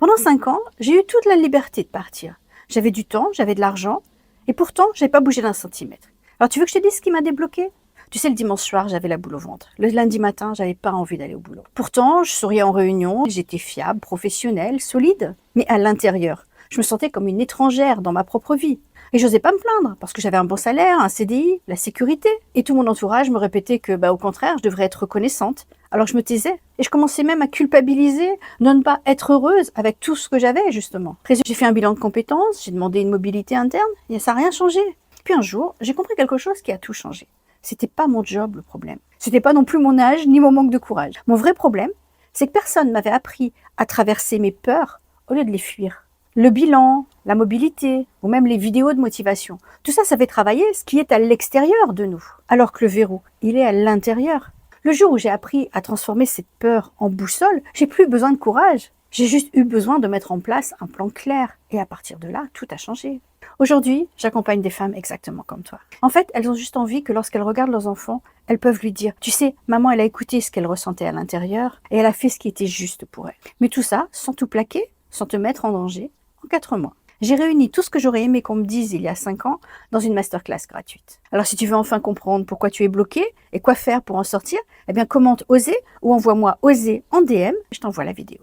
Pendant 5 ans, j'ai eu toute la liberté de partir. J'avais du temps, j'avais de l'argent, et pourtant, je n'avais pas bougé d'un centimètre. Alors, tu veux que je te dise ce qui m'a débloqué? Tu sais, le dimanche soir, j'avais la boule au ventre. Le lundi matin, j'avais pas envie d'aller au boulot. Pourtant, je souriais en réunion, j'étais fiable, professionnelle, solide. Mais à l'intérieur, je me sentais comme une étrangère dans ma propre vie. Et j'osais pas me plaindre, parce que j'avais un bon salaire, un CDI, la sécurité. Et tout mon entourage me répétait que, au contraire, je devrais être reconnaissante. Alors je me taisais. Et je commençais même à culpabiliser de ne pas être heureuse avec tout ce que j'avais, justement. Après, j'ai fait un bilan de compétences, j'ai demandé une mobilité interne, et ça n'a rien changé. Puis un jour, j'ai compris quelque chose qui a tout changé. C'était pas mon job le problème. C'était pas non plus mon âge ni mon manque de courage. Mon vrai problème, c'est que personne m'avait appris à traverser mes peurs au lieu de les fuir. Le bilan, la mobilité, ou même les vidéos de motivation, tout ça, ça fait travailler ce qui est à l'extérieur de nous. Alors que le verrou, il est à l'intérieur. Le jour où j'ai appris à transformer cette peur en boussole, j'ai plus besoin de courage. J'ai juste eu besoin de mettre en place un plan clair. Et à partir de là, tout a changé. Aujourd'hui, j'accompagne des femmes exactement comme toi. En fait, elles ont juste envie que lorsqu'elles regardent leurs enfants, elles peuvent lui dire « Tu sais, maman, elle a écouté ce qu'elle ressentait à l'intérieur et elle a fait ce qui était juste pour elle. » Mais tout ça, sans tout plaquer, sans te mettre en danger, en 4 mois. J'ai réuni tout ce que j'aurais aimé qu'on me dise il y a 5 ans dans une masterclass gratuite. Alors si tu veux enfin comprendre pourquoi tu es bloqué et quoi faire pour en sortir, eh bien commente « Oser » ou envoie-moi « Oser » en DM, je t'envoie la vidéo.